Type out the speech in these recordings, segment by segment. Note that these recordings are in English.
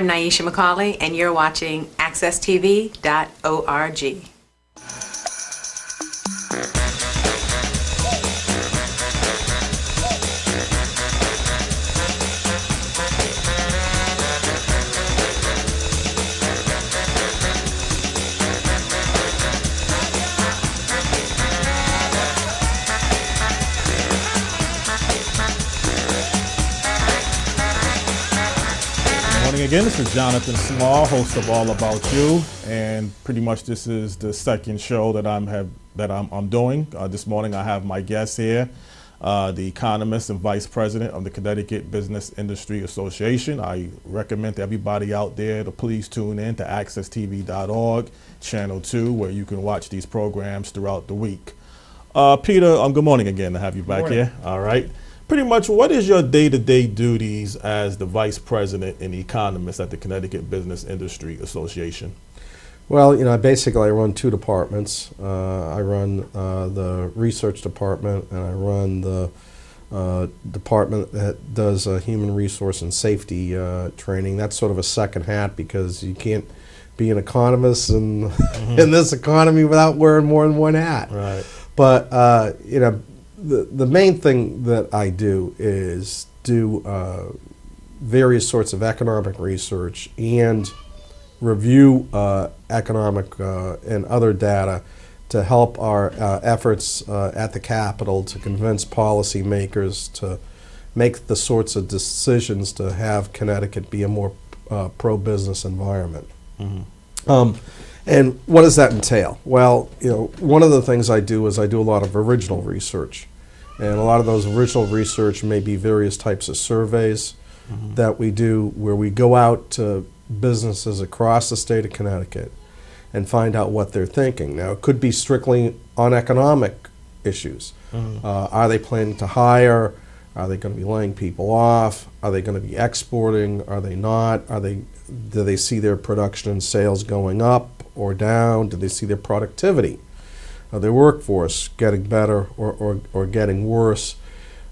I'm Nyesha McCauley, and you're watching AccessTV.org. Again, this is Jonathan Small, host of All About You, and pretty much this is the second show that I'm doing. This morning I have my guest here, the economist and vice president of the Connecticut Business Industry Association. I recommend to everybody out there to please tune in to accesstv.org, channel 2, where you can watch these programs throughout the week. Peter, good morning again to have you back here. All right. Pretty much, what is your day-to-day duties as the vice president and economist at the Connecticut Business Industry Association? Well, basically I run two departments. I run the research department, and I run the department that does human resource and safety training. That's sort of a second hat because you can't be an economist in this economy without wearing more than one hat. Right. But, the main thing that I do is do various sorts of economic research and review economic and other data to help our efforts at the Capitol to convince policymakers to make the sorts of decisions to have Connecticut be a more pro-business environment. Mm-hmm. And what does that entail? Well, one of the things I do is I do a lot of original research. And a lot of those original research may be various types of surveys that we do where we go out to businesses across the state of Connecticut and find out what they're thinking. Now, it could be strictly on economic issues. Are they planning to hire? Are they going to be laying people off? Are they going to be exporting? Are they not? Do they see their production and sales going up or down? Do they see their productivity, their workforce getting better or getting worse?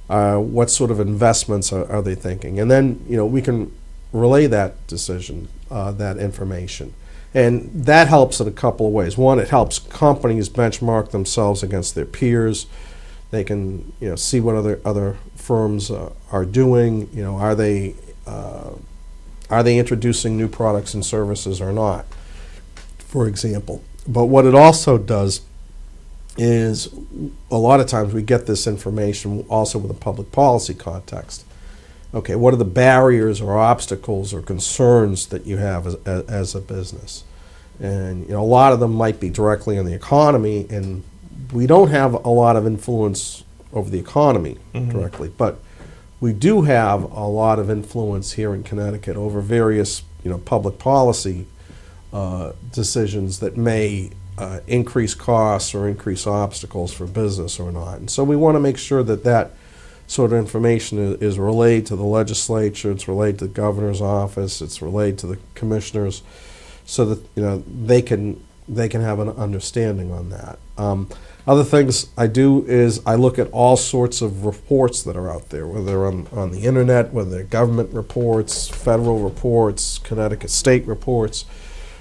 What sort of investments are they thinking? And then we can relay that decision, that information. And that helps in a couple of ways. One, it helps companies benchmark themselves against their peers. They can see what other firms are doing. Are they introducing new products and services or not, for example. But what it also does is a lot of times we get this information also with a public policy context. Okay, what are the barriers or obstacles or concerns that you have as a business? And a lot of them might be directly on the economy, and we don't have a lot of influence over the economy directly, but we do have a lot of influence here in Connecticut over various public policy decisions that may increase costs or increase obstacles for business or not. And so we want to make sure that sort of information is relayed to the legislature, it's relayed to the governor's office, it's relayed to the commissioners, so that they can have an understanding on that. Other things I do is I look at all sorts of reports that are out there, whether they're on the internet, whether they're government reports, federal reports, Connecticut state reports,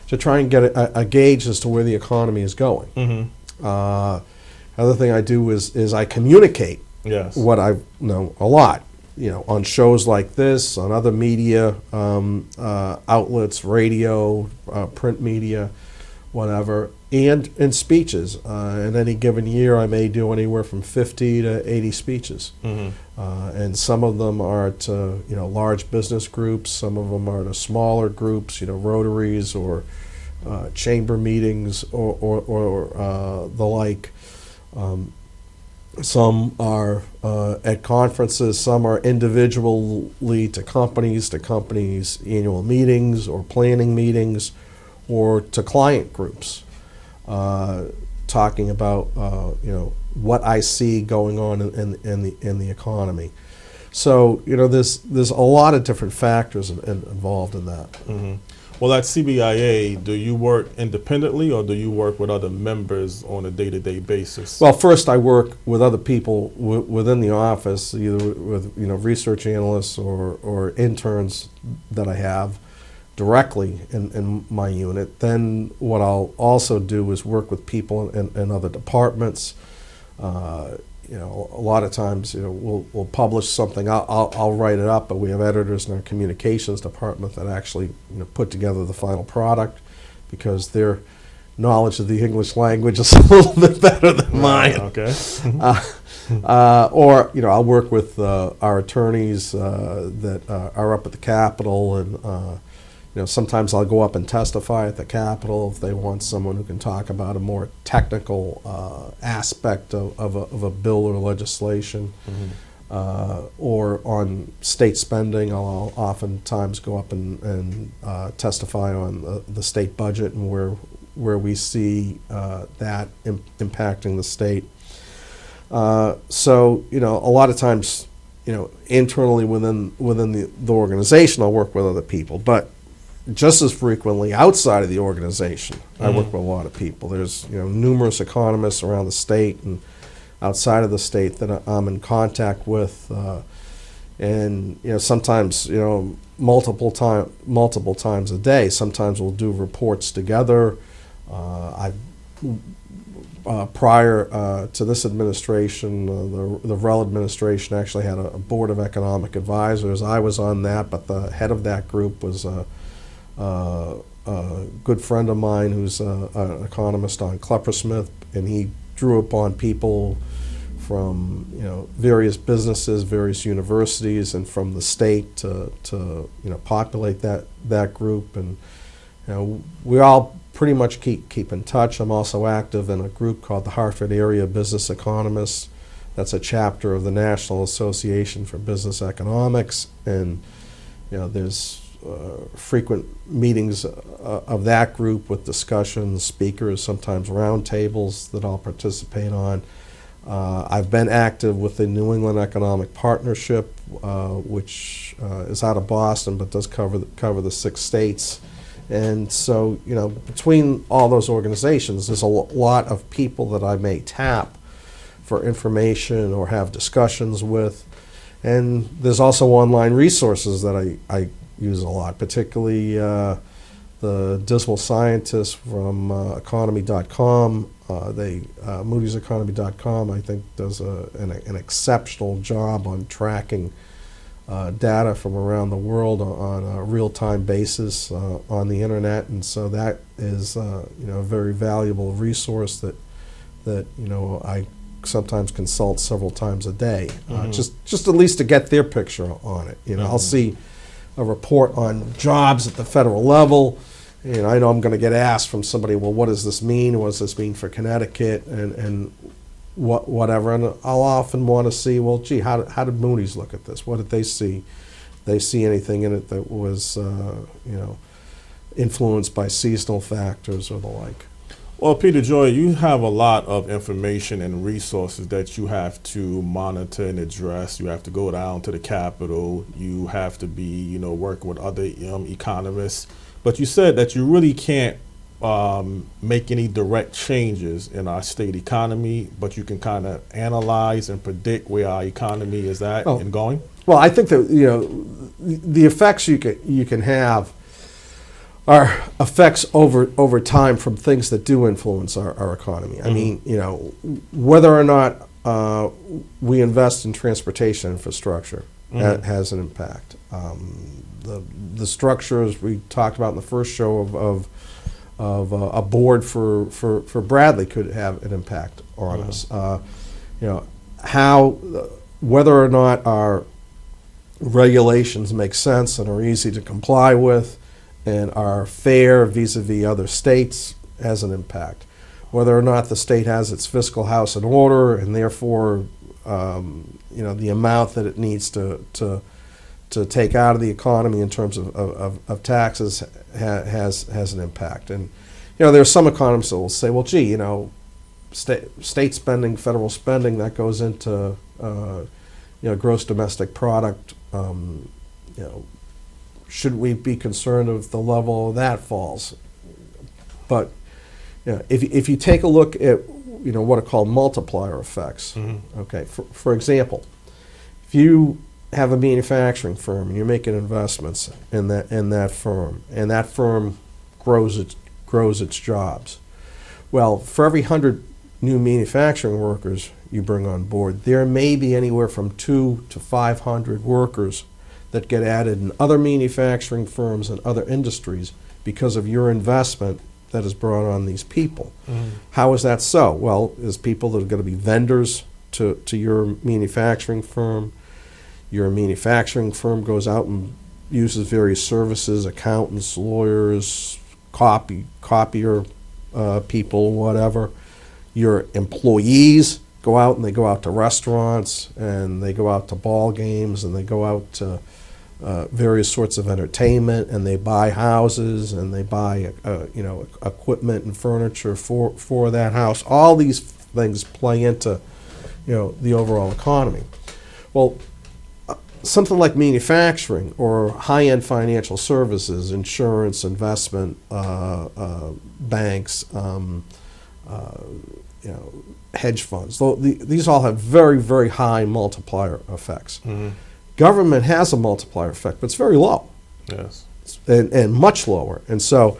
to try and get a gauge as to where the economy is going. Other thing I do is I communicate what I know a lot, on shows like this, on other media outlets, radio, print media, whatever, and in speeches. In any given year, I may do anywhere from 50 to 80 speeches. And some of them are to large business groups, some of them are to smaller groups, Rotaries or chamber meetings or the like. Some are at conferences, some are individually to companies' annual meetings or planning meetings, or to client groups, talking about what I see going on in the economy. So there's a lot of different factors involved in that. Well, at CBIA, do you work independently or do you work with other members on a day-to-day basis? Well, first I work with other people within the office, either with research analysts or interns that I have. directly in my unit. Then what I'll also do is work with people in other departments. A lot of times, we'll publish something. I'll write it up, but we have editors in our communications department that actually put together the final product, because their knowledge of the English language is a little bit better than mine. Okay. Or I'll work with our attorneys that are up at the Capitol, and sometimes I'll go up and testify at the Capitol if they want someone who can talk about a more technical aspect of a bill or legislation. Or on state spending, I'll oftentimes go up and testify on the state budget and where we see that impacting the state. So a lot of times, internally within the organization, I'll work with other people, but just as frequently outside of the organization, I work with a lot of people. There's numerous economists around the state and outside of the state that I'm in contact with, and sometimes multiple times a day. Sometimes we'll do reports together. Prior to this administration, the Rell administration actually had a board of economic advisors. I was on that, but the head of that group was a good friend of mine who's an economist on Kleppersmith, and he drew upon people from various businesses, various universities, and from the state to populate that group, and we all pretty much keep in touch. I'm also active in a group called the Hartford Area Business Economists. That's a chapter of the National Association for Business Economics, and there's frequent meetings of that group with discussions, speakers, sometimes roundtables that I'll participate on. I've been active with the New England Economic Partnership, which is out of Boston but does cover the 6 states. And so, between all those organizations, there's a lot of people that I may tap for information or have discussions with. And there's also online resources that I use a lot, particularly the dismal scientists from economy.com. Moody'sEconomy.com, I think, does an exceptional job on tracking data from around the world on a real-time basis on the internet, and so that is a very valuable resource that I sometimes consult several times a day, just at least to get their picture on it. I'll see a report on jobs at the federal level, and I know I'm going to get asked from somebody, well, what does this mean? What does this mean for Connecticut? And whatever, and I'll often want to see, well, gee, how did Moody's look at this? What did they see? They see anything in it that was, influenced by seasonal factors or the like? Well, Peter Gioia, you have a lot of information and resources that you have to monitor and address. You have to go down to the Capitol. You have to be, working with other economists. But you said that you really can't make any direct changes in our state economy, but you can kind of analyze and predict where our economy is at and going? Well, I think that the effects you can have are effects over time from things that do influence our economy. I mean, whether or not we invest in transportation infrastructure has an impact. The structures we talked about in the first show of a board for Bradley could have an impact on us. Whether or not our regulations make sense and are easy to comply with and are fair vis-a-vis other states has an impact. Whether or not the state has its fiscal house in order and therefore the amount that it needs to take out of the economy in terms of taxes has an impact. And there's some economists that will say, well, gee, state spending, federal spending, that goes into gross domestic product. Should we be concerned of the level that falls? But if you take a look at what are called multiplier effects, okay, for example, if you have a manufacturing firm and you're making investments in that firm, and that firm grows its jobs. Well, for every 100 new manufacturing workers you bring on board, there may be anywhere from 200 to 500 workers that get added in other manufacturing firms and other industries because of your investment that has brought on these people. How is that so? Well, there's people that are going to be vendors to your manufacturing firm. Your manufacturing firm goes out and uses various services, accountants, lawyers, copier people, whatever. Your employees go out and they go out to restaurants and they go out to ball games and they go out to various sorts of entertainment, and they buy houses and they buy equipment and furniture for that house. All these things play into the overall economy. Well, something like manufacturing or high-end financial services, insurance, investment, banks, hedge funds. These all have very, very high multiplier effects. Government has a multiplier effect, but it's very low. Yes. And much lower. And so,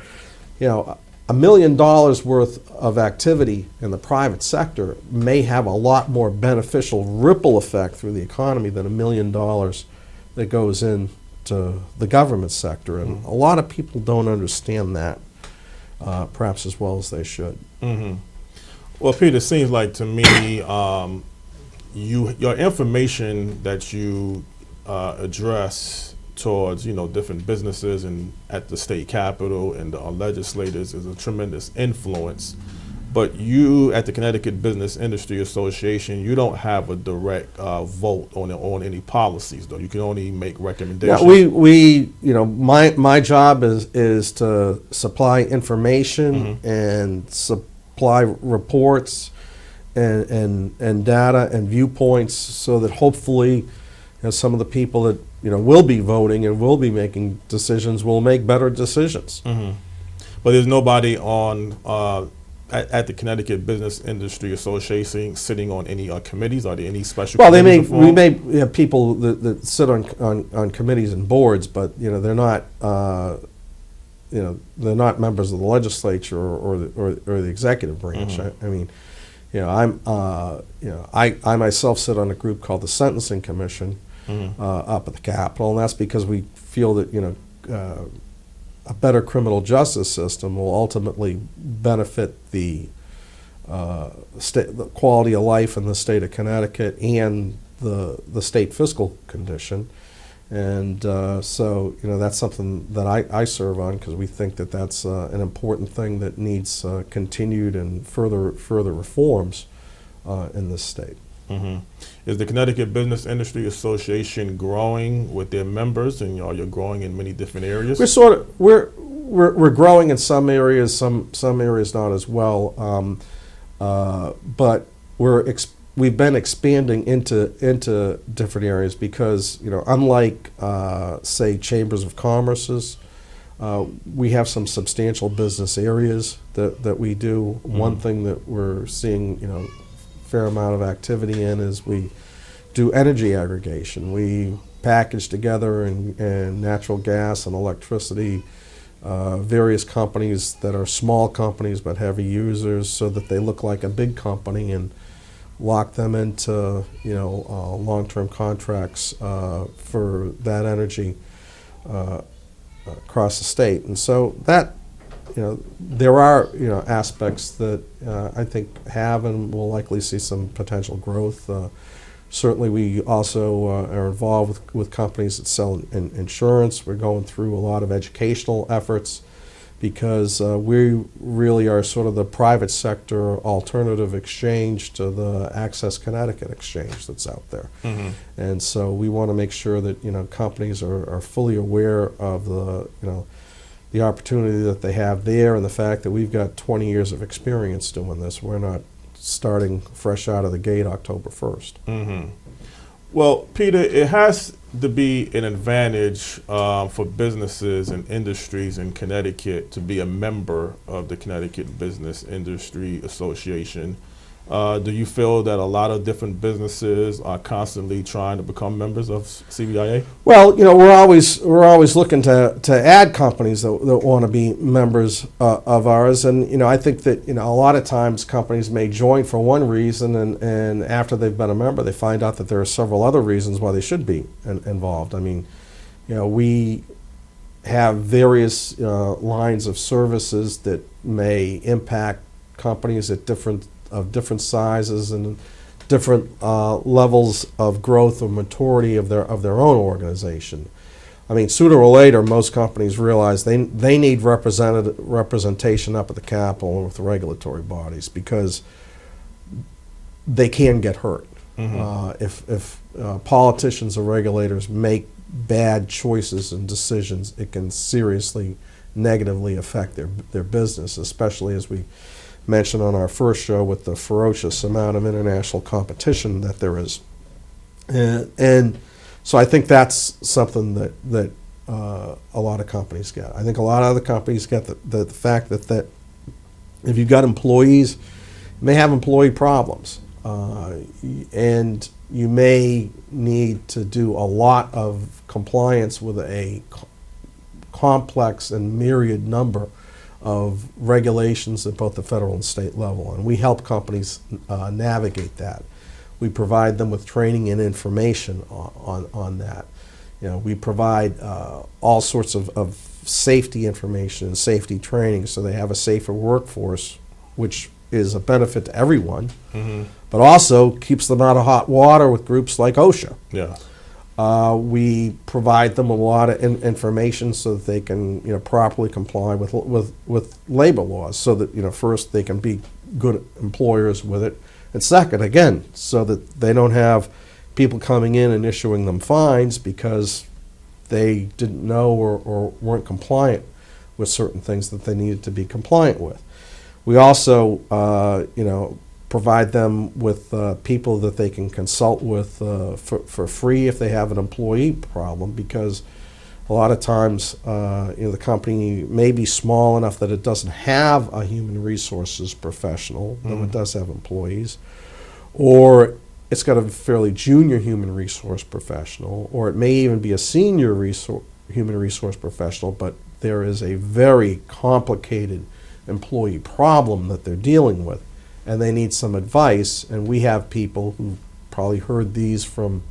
$1 million worth of activity in the private sector may have a lot more beneficial ripple effect through the economy than $1 million that goes into the government sector. And a lot of people don't understand that, perhaps as well as they should. Well, Peter, it seems like to me your information that you address towards different businesses and at the state capitol and our legislators is a tremendous influence. But you at the Connecticut Business Industry Association, you don't have a direct vote on any policies, though. You can only make recommendations. Yeah, my job is to supply information and supply reports and data and viewpoints so that hopefully some of the people that will be voting and will be making decisions will make better decisions. But there's nobody on at the Connecticut Business Industry Association sitting on any committees. Are there any special? Well, we may have people that sit on committees and boards, but they're not they're not members of the legislature or the executive branch. I myself sit on a group called the Sentencing Commission up at the Capitol, and that's because we feel that a better criminal justice system will ultimately benefit the quality of life in the state of Connecticut and the state fiscal condition. And so that's something that I serve on, because we think that that's an important thing that needs continued and further reforms in this state. Is the Connecticut Business Industry Association growing with their members, and you're growing in many different areas? We're growing in some areas, some areas not as well, but we've been expanding into different areas because unlike say chambers of commerces, we have some substantial business areas that we do. One thing that we're seeing fair amount of activity in is we do energy aggregation. We package together and natural gas and electricity, various companies that are small companies but heavy users, so that they look like a big company, and lock them into long-term contracts for that energy across the state. And so that there are aspects that I think have and will likely see some potential growth. Certainly, we also are involved with companies that sell insurance. We're going through a lot of educational efforts because we really are sort of the private sector alternative exchange to the Access Connecticut exchange that's out there. And so we want to make sure that companies are fully aware of the opportunity that they have there, and the fact that we've got 20 years of experience doing this. We're not starting fresh out of the gate October 1st. Well, Peter, it has to be an advantage for businesses and industries in Connecticut to be a member of the Connecticut Business Industry Association. Do you feel that a lot of different businesses are constantly trying to become members of CBIA? Well, we're always looking to add companies that want to be members of ours, and I think that a lot of times companies may join for one reason, and after they've been a member, they find out that there are several other reasons why they should be involved. I mean, we have various lines of services that may impact companies at different sizes and different levels of growth or maturity of their own organization. I mean, sooner or later, most companies realize they need representation up at the Capitol and with the regulatory bodies, because they can get hurt. If politicians or regulators make bad choices and decisions, it can seriously negatively affect their business, especially as we mentioned on our first show with the ferocious amount of international competition that there is. And so I think that's something that a lot of companies get. I think a lot of other companies get the fact that if you've got employees, you may have employee problems. And you may need to do a lot of compliance with a complex and myriad number of regulations at both the federal and state level, and we help companies navigate that. We provide them with training and information on that. We provide all sorts of safety information and safety training so they have a safer workforce, which is a benefit to everyone, but also keeps them out of hot water with groups like OSHA. Yeah. We provide them a lot of information so that they can properly comply with labor laws, so that first they can be good employers with it, and second, again, so that they don't have people coming in and issuing them fines because they didn't know or weren't compliant with certain things that they needed to be compliant with. We also provide them with people that they can consult with for free if they have an employee problem, because a lot of times the company may be small enough that it doesn't have a human resources professional, though it does have employees, or it's got a fairly junior human resource professional, or it may even be a senior human resource professional, but there is a very complicated employee problem that they're dealing with, and they need some advice. And we have people who probably heard these from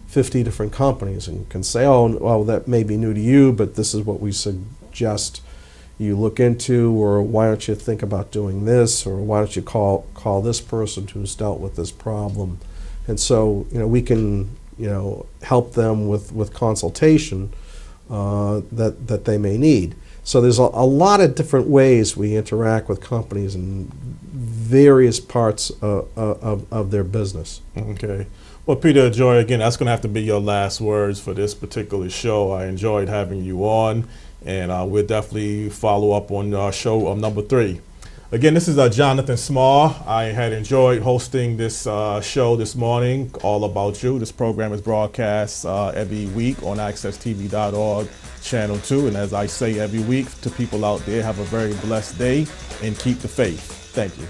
50 different companies and can say, oh, well, that may be new to you, but this is what we suggest you look into, or why don't you think about doing this, or why don't you call this person who's dealt with this problem. And so we can help them with consultation that they may need. So there's a lot of different ways we interact with companies in various parts of their business. Okay. Well, Peter Gioia, again, that's going to have to be your last words for this particular show. I enjoyed having you on, and we'll definitely follow up on our show number 3. Again, this is Jonathan Small. I had enjoyed hosting this show this morning, All About You. This program is broadcast every week on accesstv.org, Channel 2. And as I say every week to people out there, have a very blessed day and keep the faith. Thank you.